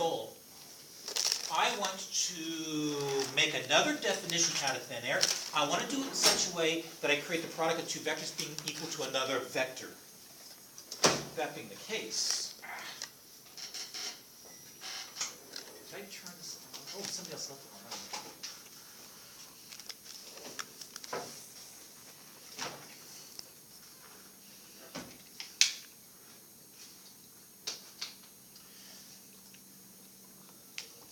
goal. I want to make another definition out of thin air. I want to do it in such a way that I create the product of two vectors being equal to another vector. That being the case, did I turn this on? Oh, somebody else left it on.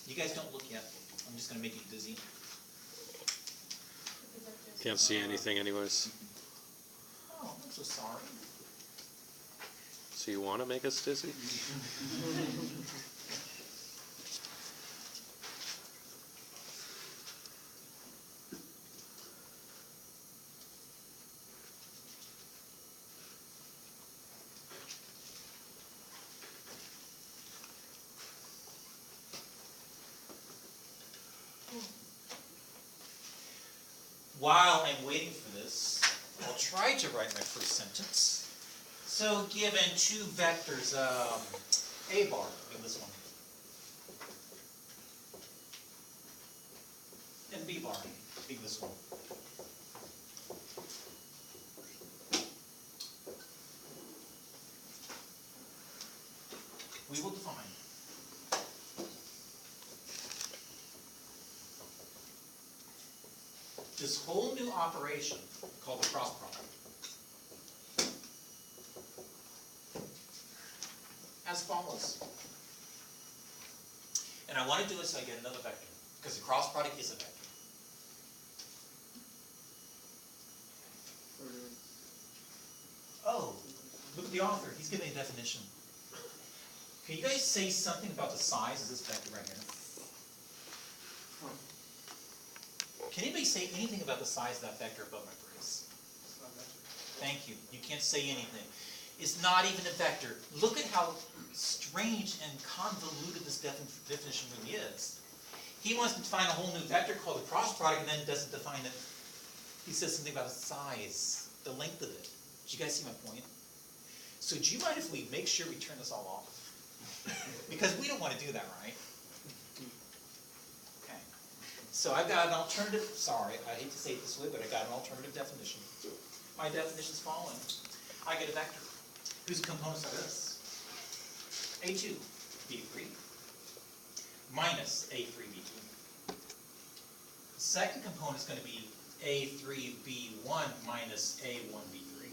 You guys don't look yet. I'm just going to make you dizzy. Can't see anything anyways. Oh, I'm so sorry. So you want to make us dizzy? While I'm waiting for this, I'll try to write my first sentence. So given two vectors, A bar, in this one, and B bar, being this one. We will define this whole new operation called the cross product as follows. And I want to do it so I get another vector, because the cross product is a vector. Oh, look at the author. He's giving a definition. Can you guys say something about the size of this vector right here? Can anybody say anything about the size of that vector above my brace? Thank you. You can't say anything. It's not even a vector. Look at how strange and convoluted this definition really is. He wants to define a whole new vector called the cross product and then doesn't define it. He says something about the size, the length of it. Do you guys see my point? So do you mind if we make sure we turn this all off? Because we don't want to do that, right? Okay. So I've got an alternative, sorry, I hate to say it this way, but I got an alternative definition. My definition is following. I get a vector whose components are this. A2, B3, minus A3, B2. The second component is going to be A3, B1 minus A1, B3.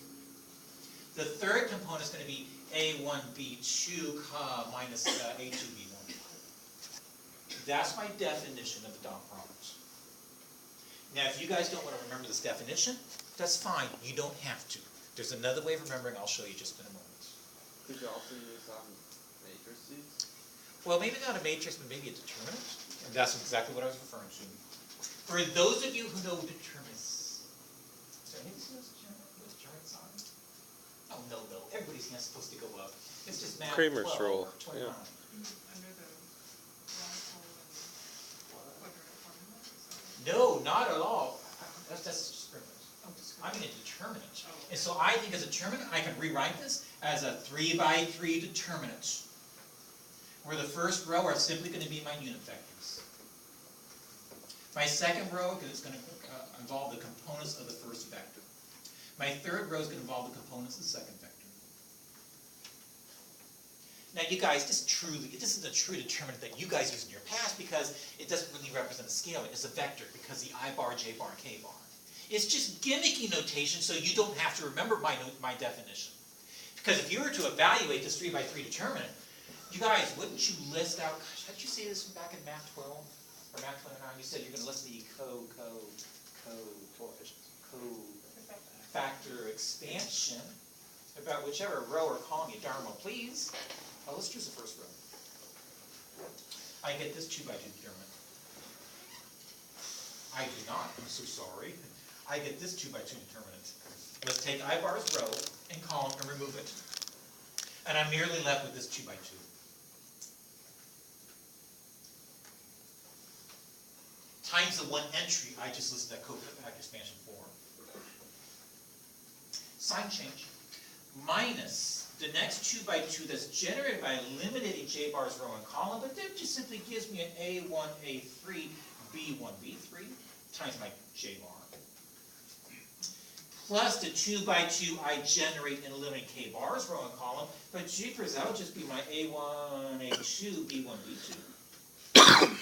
The third component is going to be A1, B2 minus A2, B1. That's my definition of the dot product. Now, if you guys don't want to remember this definition, that's fine. You don't have to. There's another way of remembering. I'll show you just in a moment. Could you also use matrices? Well, maybe not a matrix, but maybe a determinant. And that's exactly what I was referring to. For those of you who know determinants, is there anything else with giant sign? Oh, no. Everybody's hand's supposed to go up. It's just math. Kramer's 12 rule. or 29. Yeah. Under the radical and quadratic formula? No, not at all. That's just discriminant. I'm in a determinant. And so I think as a determinant, I can rewrite this as a 3 by 3 determinant, where the first row are simply going to be my unit vectors. My second row is going to involve the components of the first vector. My third row is going to involve the components of the second vector. Now you guys, this is a true determinant that you guys use in your past because it doesn't really represent a scaling. It's a vector because the I bar, J bar, K bar. It's just gimmicky notation so you don't have to remember my definition. Because if you were to evaluate this 3 by 3 determinant, you guys, wouldn't you list out, gosh, how did you say this back in Math 12 or Math 29? You said you're going to list the factor expansion about whichever row or column you darn well please. Well, let's choose the first row. I get this 2 by 2 determinant. I do not, I'm so sorry. I get this 2 by 2 determinant. Let's take I bar's row and column and remove it. And I'm merely left with this 2 by 2. Times the one entry I just listed that cofactor expansion for. Sign change. Minus the next 2 by 2 that's generated by eliminating j bars row and column, but that just simply gives me an A1, A3, B1, B3 times my j bar. Plus the 2 by 2 I generate and eliminate k bars row and column, but jeepers, that would just be my A1, A2, B1, B2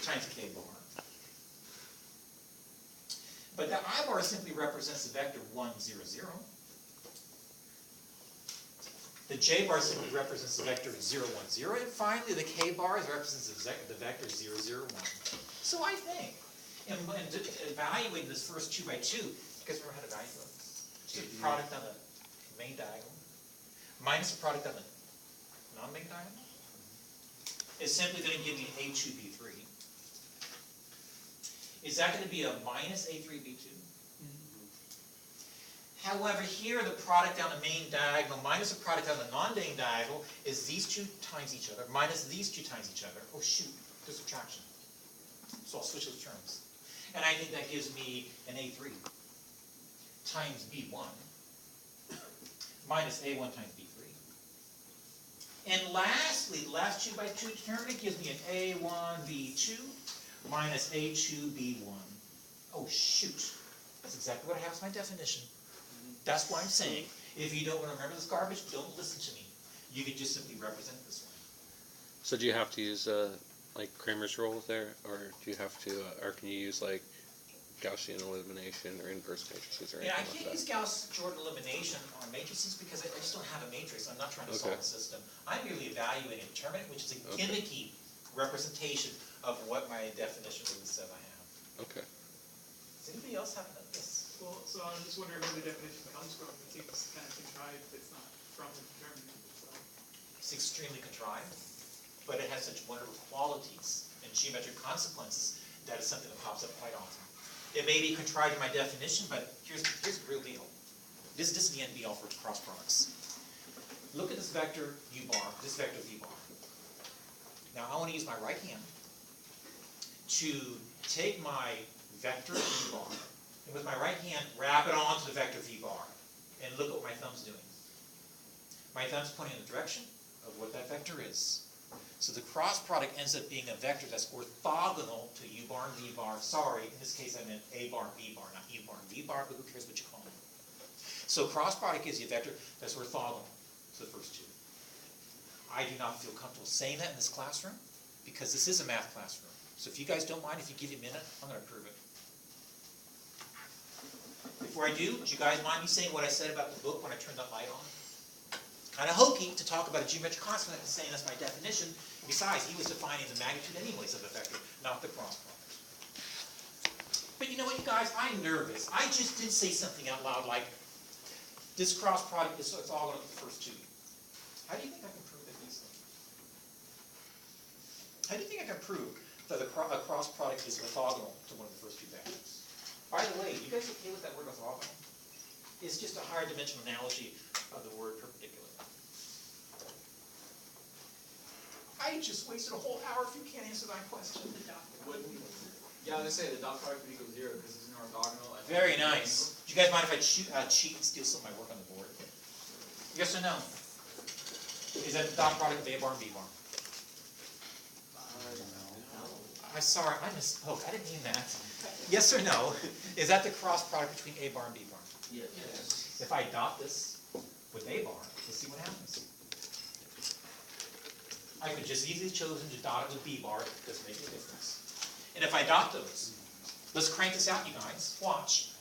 times k bar. But the I bar simply represents the vector 1, 0, 0. The j bar simply represents the vector 0, 1, 0. And finally, the k bar represents the vector 0, 0, 1. So I think, in evaluating this first 2 by 2, you guys remember how to evaluate it? Just the product on the main diagonal minus the product on the non-main diagonal is simply going to give me an A2, B3. Is that going to be a minus A3, B2? However, here the product down the main diagonal minus the product down the non-main diagonal is these two times each other minus these two times each other. Oh shoot, there's subtraction. So I'll switch those terms. And I think that gives me an A3 times B1 minus A1 times B3. And lastly, the last 2 by 2 determinant gives me an A1, B2 minus A2, B1. Oh shoot, that's exactly what I have as my definition. That's why I'm saying, if you don't want to remember this garbage, don't listen to me. You can just simply represent it this way. So do you have to use like Cramer's rule there, or do you have to, or can you use like Gaussian elimination or inverse matrices or Yeah, I anything can't like use Gauss-Jordan elimination on matrices because I just don't have a matrix. I'm not trying to solve Okay. the system. I'm merely evaluating a determinant, which is a Okay. gimmicky representation of what my definition really said I have. that? Okay. Does anybody else have this? Well, so I'm just wondering where the definition comes from. It seems kind of contrived if it's not from the determinant itself. It's extremely contrived, but it has such wonderful qualities and geometric consequences that it's something that pops up quite often. It may be contrived in my definition, but here's the real deal. This is the end be all for cross products. Look at this vector u bar, this vector v bar. Now I want to use my right hand to take my vector v bar, and with my right hand wrap it onto the vector v bar, and look what my thumb's doing. My thumb's pointing in the direction of what that vector is. So the cross product ends up being a vector that's orthogonal to u bar and v bar. Sorry, in this case I meant a bar and b bar, not u bar and v bar, but who cares what you call it. So cross product gives you a vector that's orthogonal to the first two. I do not feel comfortable saying that in this classroom because this is a math classroom. So if you guys don't mind, if you give me a minute, I'm going to prove it. Before I do you guys mind me saying what I said about the book when I turned that light on? Kind of hokey to talk about a geometric constant and saying that's my definition. Besides, he was defining the magnitude anyways of a vector, not the cross product. But you know what, you guys? I'm nervous. I just did say something out loud like, this cross product is orthogonal to the first two. How do you think I can prove that easily? How do you think I can prove that a cross product is orthogonal to one of the first two vectors? By the way, you guys okay with that word orthogonal? It's just a higher dimensional analogy of the word perpendicular. I just wasted a whole hour if you can't answer that question. What, yeah, I was gonna say the dot product would equal 0 because it's an orthogonal. Very nice. Do you guys mind if I cheat and steal some of my work on the board? Yes or no? Is that the dot product of A bar and B bar? I'm sorry, I misspoke. I didn't mean that. Yes or no? Is that the cross product between A bar and B bar? Yes. If I dot this with A bar, let's see what happens. I could just easily chosen to dot it with B bar. It doesn't make a difference. And if I dot those, let's crank this out, you guys. Watch.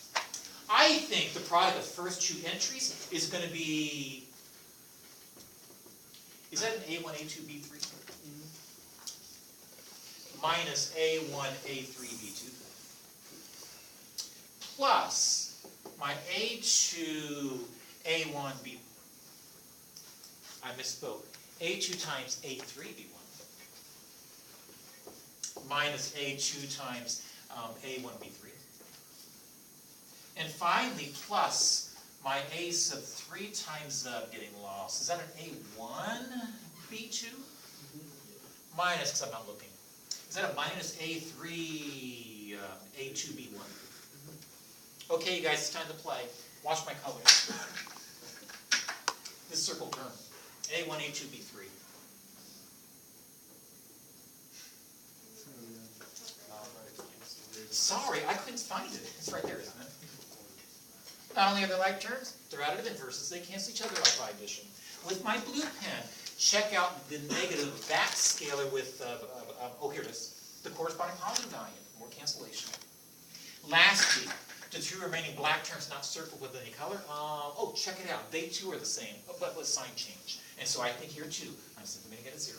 I think the product of the first two entries is going to be, is that an A1, A2, B3? Minus A1, A3, B2. Plus my A2, A1, B. I misspoke. A2 times A3, B1. Minus A2 times A1, B3. And finally, plus my A sub 3 times getting lost. Is that an A1, B2? Minus, because I'm not looking. Is that a minus A3, A2, B1? Okay, you guys, it's time to play. Watch my colors. This circle term. A1, A2, B3. Sorry, I couldn't find it. It's right there, isn't it? Not only are they like terms, they're additive inverses. They cancel each other out by addition. With my blue pen, check out the negative back scalar with, oh, here it is, the corresponding positive value, more cancellation. Lastly, the two remaining black terms not circled with any color, oh, check it out. They too are the same, but with sign change. And so I think here too, I'm simply going to get a 0.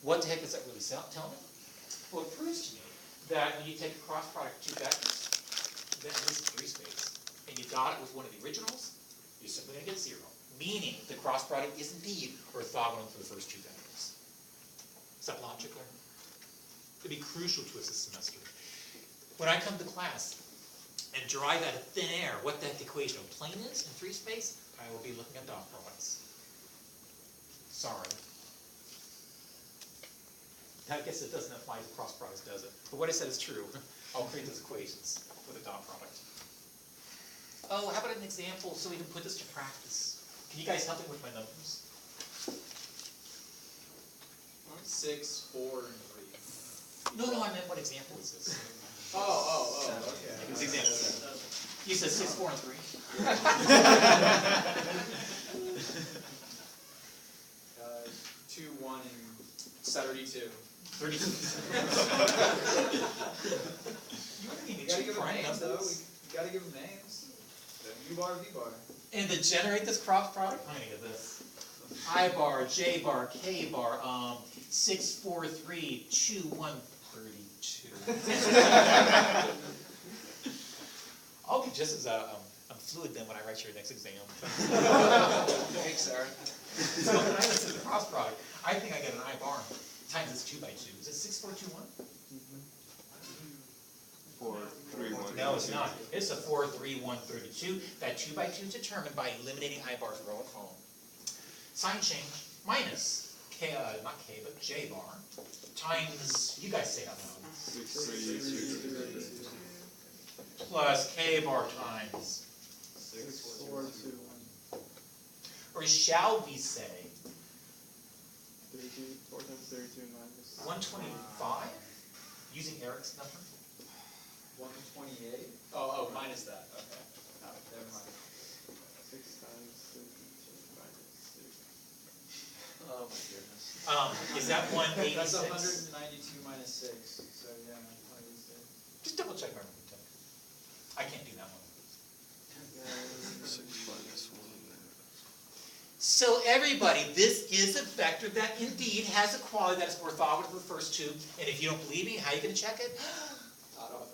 What the heck does that really tell me? Well, it proves to me that when you take a cross product of two vectors, then this is free space, and you dot it with one of the originals, you're simply going to get 0. Meaning the cross product is indeed orthogonal for the first two vectors. Is that logical? It'd be crucial to us this semester. When I come to class and derive out of thin air what that equation of plane is in free space, I will be looking at dot products. Sorry. I guess it doesn't apply to cross products, does it? But what I said is true. I'll create those equations with a dot product. Oh, how about an example so we can put this to practice? Can you guys help me with my numbers? 6, 4, and 3. No, I meant what example is this? Okay. It was example 7. You said 6, 4, and 3. 2, 1, and 32. 32. You wouldn't need You to gotta check give them prime names, though. numbers. We gotta give them names. U-bar, V-bar. And to generate this cross product, I'm gonna get this. I bar, J bar, K bar, 6, 4, 3, 2, 1, 32. I'll be just as fluid then when I write your next exam. Thanks, Sarah. So when I listen to the cross product, I think I get an I bar times this 2 by 2. Is it 6, 4, 2, 1? 4, 3, 1. No, it's not. It's a 4, 3, 1, 32. That 2 by 2 is determined by eliminating I bars row and column. Sign change minus K, not K, but J bar times, you guys say it out loud, 6, 3, 2, plus K bar times, 6, 4, 2, 1. or shall we say 32, 4 times 32 minus 125, using Eric's number? 128? Oh, minus that. Okay. Oh, never mind. 6 times 32 minus 6. Oh, my goodness. Is that 186? That's 192 minus 6. So, yeah, 186. Just double check my arithmetic. I can't do that one. 6 minus 1. So everybody, this is a vector that indeed has a quality that is orthogonal to the first two. And if you don't believe me, how are you going to check it?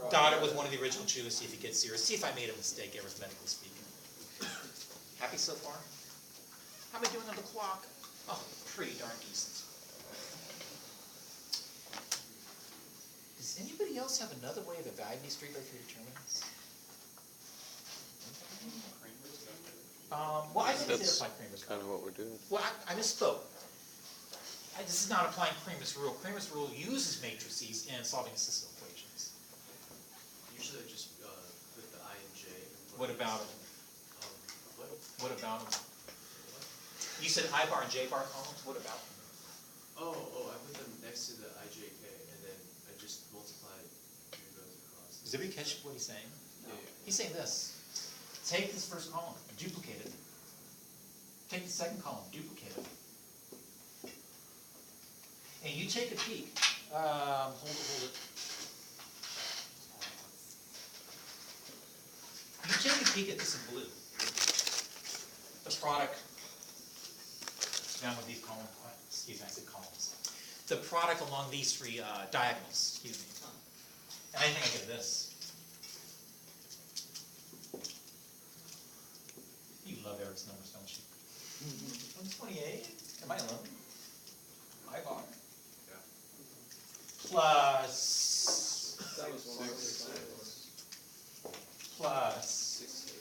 Dot it with one of the original two and see if you get 0. See if I made a mistake, arithmetically speaking. Happy so far? How am I doing on the clock? Oh, pretty darn decent. Does anybody else have another way of evaluating these 3 by 3 determinants? Well, I didn't That's apply Kramer's kind of what we're doing. Well, I misspoke. This is not applying Kramer's rule. Kramer's rule uses matrices in solving system equations. Usually I just put the I and J. What about them? What? What about them? You said I bar and J bar columns. What about them? Oh, I put them next to the IJK, and then I just multiplied through those across. Does everybody catch what he's saying? Yeah. He's saying this. Take this first column, duplicate it. Take the second column, duplicate it. And you take a peek. Hold it. You take a peek at this in blue. The product, down with these columns, excuse me, I said columns. The product along these 3 diagonals, excuse me. And I think I get this. You love Eric's numbers, don't you? 128? Am I alone? I bar. Yeah. Plus, That was 6, 1. plus, 6,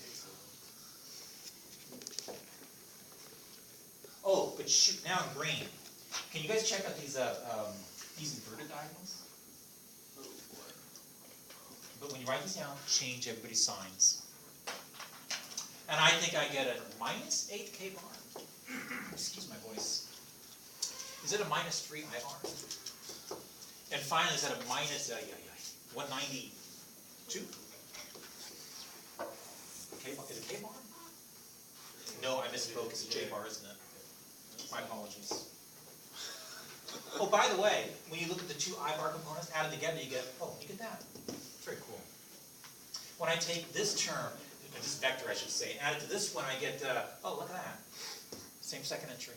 8, oh, but shoot, now in green. Can you guys check out these inverted diagonals? But when you write these down, change everybody's signs. And I think I get a minus 8 K bar. excuse my voice, is it a -3 I-bar? And finally, is that a minus 192? K-bar, is it K-bar? No, I misspoke, it's a J-bar, isn't it? My apologies. Oh, by the way, when you look at the two I-bar components added together, you get, oh, look at that. It's very cool. When I take this term, this vector I should say, and add it to this one, I get, oh, look at that. Same second entry.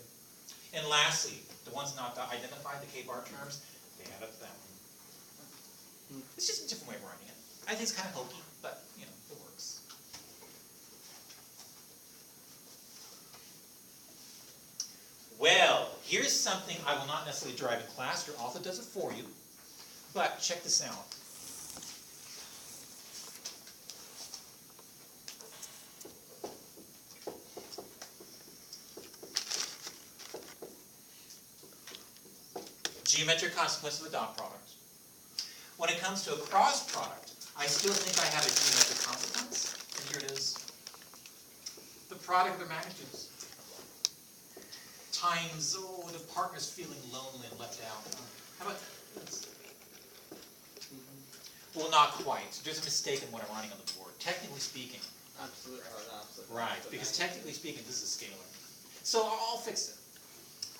And lastly, the ones not identified, the K-bar terms, they add up to that one. It's just a different way of writing it. I think it's kind of hokey, but, you know, it works. Well, here's something I will not necessarily drive in class. Your author does it for you. But check this out. Geometric consequence of a dot product. When it comes to a cross product, I still think I have a geometric consequence. And here it is. The product of their magnitudes. Times, oh, the partner's feeling lonely and left out. How about this? Well, not quite. There's a mistake in what I'm writing on the board. Technically speaking. Absolutely. Right, because technically speaking, this is scalar. So I'll fix it.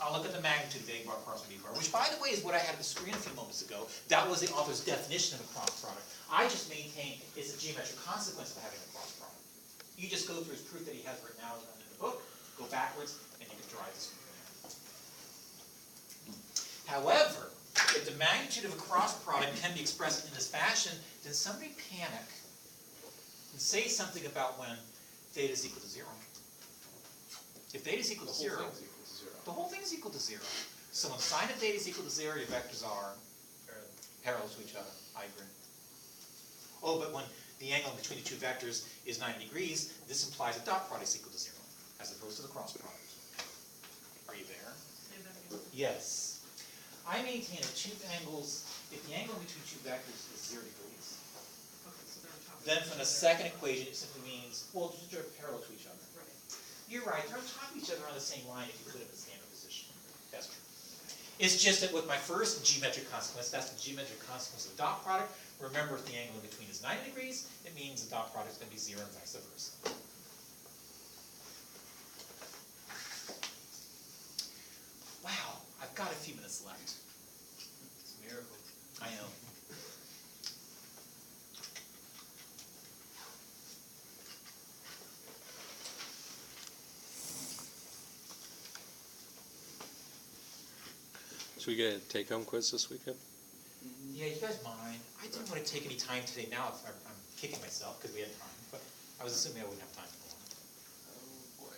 I'll look at the magnitude of A bar cross B bar, which, by the way, is what I had on the screen a few moments ago. That was the author's definition of a cross product. I just maintain it's a geometric consequence of having a cross product. You just go through his proof that he has written out in the book, go backwards, and you can derive this from there. However, if the magnitude of a cross product can be expressed in this fashion, then somebody panic and say something about when theta is equal to 0. If theta is equal to 0, the whole thing is equal to 0. So when sine of theta is equal to 0, your vectors are parallel to each other. I agree. Oh, but when the angle between the two vectors is 90 degrees, this implies a dot product is equal to 0, as opposed to the cross product. Are you there? Say that again. Yes. I maintain that two angles, if the angle between two vectors is 0 degrees, Okay, so they're on top of then each from the other. second equation, it simply means, well, they're parallel to each other. Right. You're right, they're on top of each other on the same line if you put it in the standard position. That's true. It's just that with my first geometric consequence, that's the geometric consequence of the dot product. Remember, if the angle in between is 90 degrees, it means the dot product is going to be 0 and vice versa. Wow, I've got a few minutes left. It's a miracle. I know. Should we get a take-home quiz this weekend? Yeah, you guys mind? I didn't want to take any time today. Now I'm kicking myself because we had time, but I was assuming I wouldn't have time for one. Oh, boy.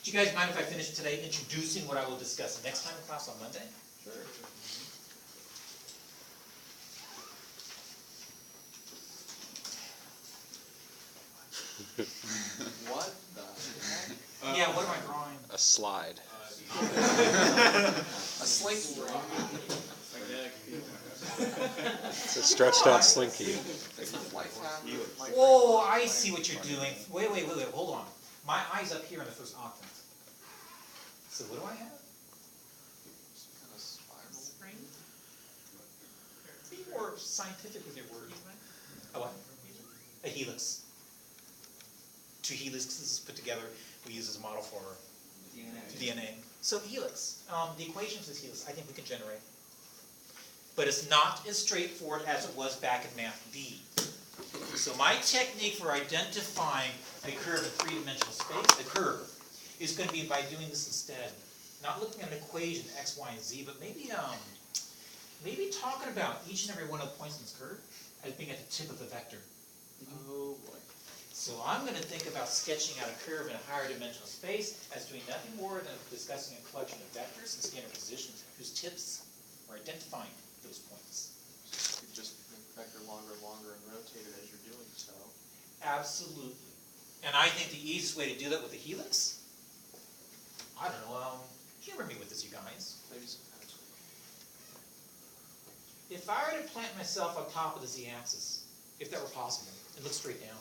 Do you guys mind if I finish today introducing what I will discuss next time in class on Monday? Sure. What the heck? Yeah, what am I drawing? A slide. A slinky. It's a stretched out slinky. Life happens. Oh, I see what you're doing. Wait, hold on. My eye's up here in the first octave. So what do I have? Kind of spiral. Spring? Be more scientific with your words. A what? A helix. Two helices put together we use as a model for DNA. So helix. The equation for this helix I think we can generate. But it's not as straightforward as it was back in Math B. So my technique for identifying a curve in three-dimensional space, a curve, is going to be by doing this instead. Not looking at an equation, x, y, and z, but maybe talking about each and every one of the points in this curve as being at the tip of the vector. Oh boy. So I'm going to think about sketching out a curve in a higher dimensional space as doing nothing more than discussing a collection of vectors and standard positions whose tips are identifying those points. You just make the vector longer and longer and rotate it as you're doing so. Absolutely. And I think the easiest way to do that with the helix, I don't know, humor me with this, you guys. Maybe some kind of If I were to plant myself on top of the z-axis, if that were possible, and look straight down,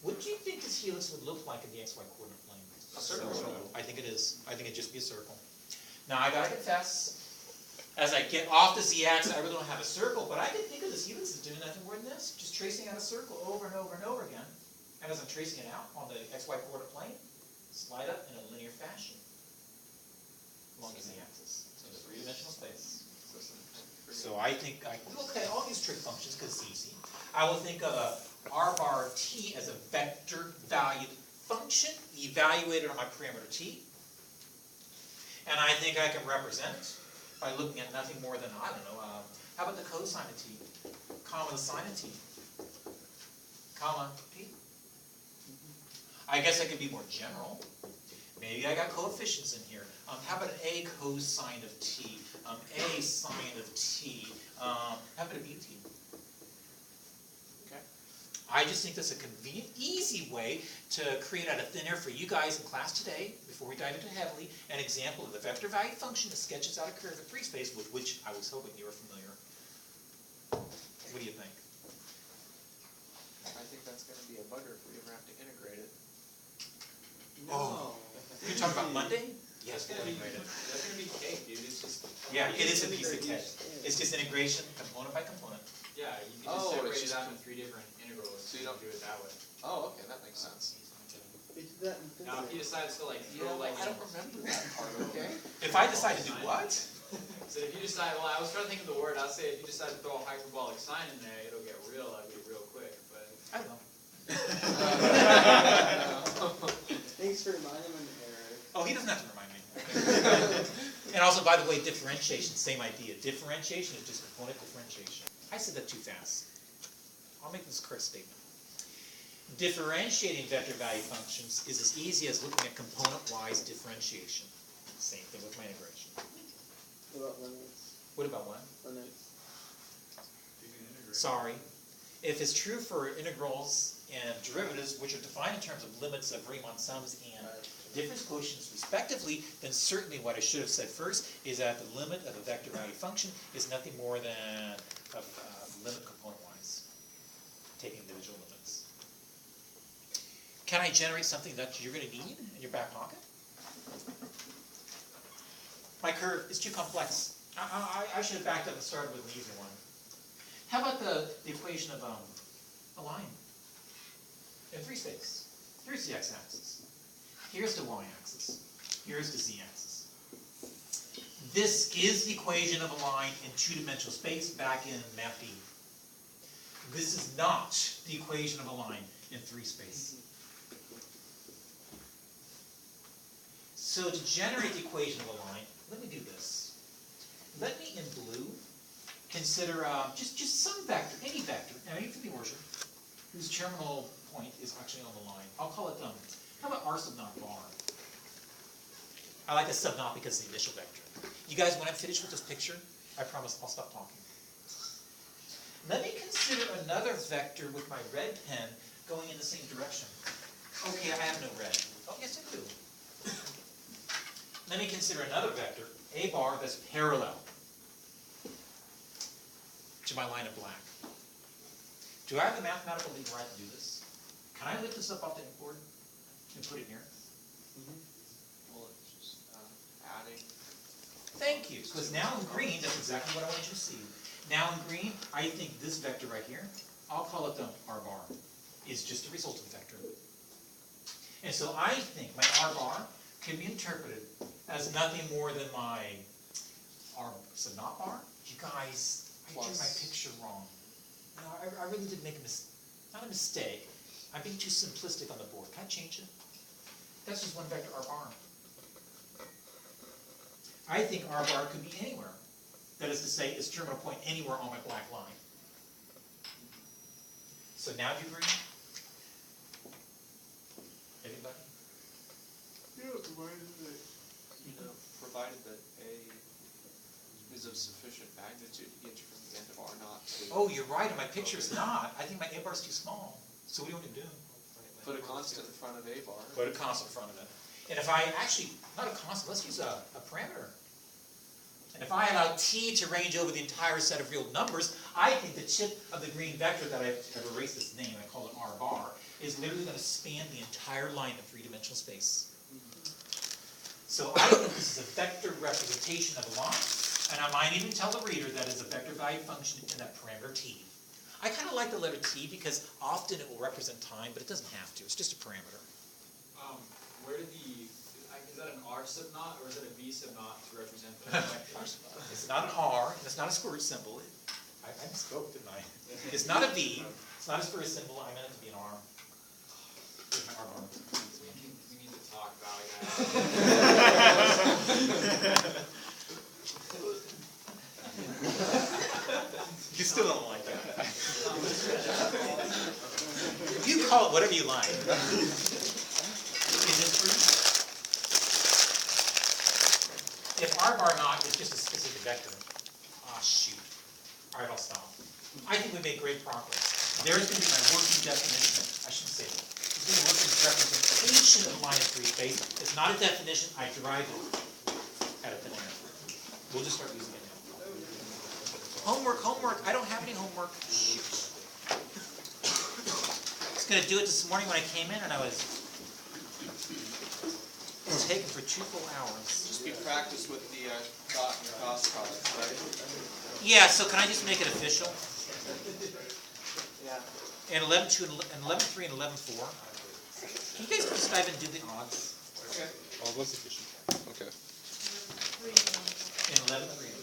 what do you think this helix would look like in the xy coordinate plane? A circle. I think it is. I think it'd just be a circle. Now, I gotta confess, as I get off the z-axis, I really don't have a circle, but I can think of this helix as doing nothing more than this, just tracing out a circle over and over and over again. And as I'm tracing it out on the xy coordinate plane, slide up in a linear fashion along the z-axis in a three-dimensional space. So I think okay, I'll use trig functions because it's easy. I will think of a r bar t as a vector valued function evaluated on my parameter t. And I think I can represent it by looking at nothing more than, I don't know, how about the cosine of t, comma the sine of t, comma t? I guess I could be more general. Maybe I got coefficients in here. How about a cosine of t, a sine of t, how about a bt? Okay. I just think that's a convenient, easy way to create out of thin air for you guys in class today, before we dive into it heavily, an example of the vector value function that sketches out a curve in free space with which I was hoping you were familiar. What do you think? I think that's gonna be a bugger if we ever have to integrate it. Oh. You're talking about Monday? Yes, That's gonna be integrated. cake, dude, it's just. Yeah, it is a piece of cake. It's just integration, component by component. Yeah, you can Oh, just it's separate it just out into 3 different integrals, So so you you don't- don't do it that way. Oh, okay, that makes sense. We did that in Now, if you physics. decide to like You throw know, like, I don't remember that part, okay? If I decide to do what? so if you decide, well, I was trying to think of the word, I'll say if you decide to throw a hyperbolic sign in there, it'll get real ugly real quick, but. I don't know. Thanks for reminding me, Eric. Oh, he doesn't have to remind me. And also, by the way, differentiation, same idea. Differentiation is just component differentiation. I said that too fast. I'll make this correct statement. Differentiating vector value functions is as easy as looking at component-wise differentiation. Same thing with my integration. What about limits? What about what? Limits. Sorry. If it's true for integrals and derivatives, which are defined in terms of limits of Riemann sums and difference quotients respectively, then certainly what I should have said first is that the limit of a vector value function is nothing more than a limit component-wise, taking individual limits. Can I generate something that you're going to need in your back pocket? My curve is too complex. I should have backed up and started with an easier one. How about the equation of a line in free space? Here's the x-axis. Here's the y-axis. Here's the z-axis. This is the equation of a line in two-dimensional space back in MAP-B. This is not the equation of a line in free space. So to generate the equation of a line, let me do this. Let me, in blue, consider just some vector, any vector, now even for the origin, whose terminal point is actually on the line. I'll call it, how about r sub naught bar? I like a sub naught because it's the initial vector. You guys, when I'm finished with this picture, I promise I'll stop talking. Let me consider another vector with my red pen going in the same direction. Okay, I have no red. Oh, yes, I do. Let me consider another vector, a bar, that's parallel to my line of black. Do I have the mathematical legal right to do this? Can I lift this up off the board and put it here? Well, it's just adding. Thank you, because now in green, that's exactly what I want you to see. Now in green, I think this vector right here, I'll call it r bar, is just a resultant vector. And so I think my r bar can be interpreted as nothing more than my r sub naught bar. You guys, I drew my picture wrong. No, I really did make a not a mistake. I'm being too simplistic on the board. Can I change it? That's just one vector r bar. I think r bar could be anywhere. That is to say, its terminal point anywhere on my black line. So now do you agree? Anybody? Yeah, provided that. You know, provided that A is of sufficient magnitude to get you from the end of R naught to. Oh, you're right, and my picture is not. I think my A bar is too small. So what do you want to do? Put a constant in front of A bar. Put a constant in front of it. And if I actually, not a constant, let's use a parameter. And if I allow t to range over the entire set of real numbers, I think the tip of the green vector that I've erased its name, I call it r bar, is literally going to span the entire line of three-dimensional space. So I think this is a vector representation of a line, and I might even tell the reader that is a vector value function in that parameter t. I kind of like the letter t because often it will represent time, but it doesn't have to, it's just a parameter. Where did is that an R sub naught or is it a V sub naught to represent the vector? It's not an R, and it's not a square root symbol. I misspoke, didn't I? It's not a V, it's not a square root symbol, I meant it to be an R. Here's my R bar. We need to talk about it, guys. You still don't like that. You call it whatever you like. Is this true? If R bar naught is just a specific vector, shoot. All right, I'll stop. I think we made great progress. There's going to be my working definition. I shouldn't say that. It's going to be working representation of the line of three base. It's not a definition. I derived it out of thin air. We'll just start using it now. Homework, homework. I don't have any homework. Shoot. I was going to do it this morning when I came in, and I was taken for 2 full hours. Just be practiced with the dot and cross products, right? Yeah, so can I just make it official? Yeah. And 11.2 and 11.3 and 11.4. Can you guys just dive and do the odds? Okay. All those efficient. Okay. In 11.3 and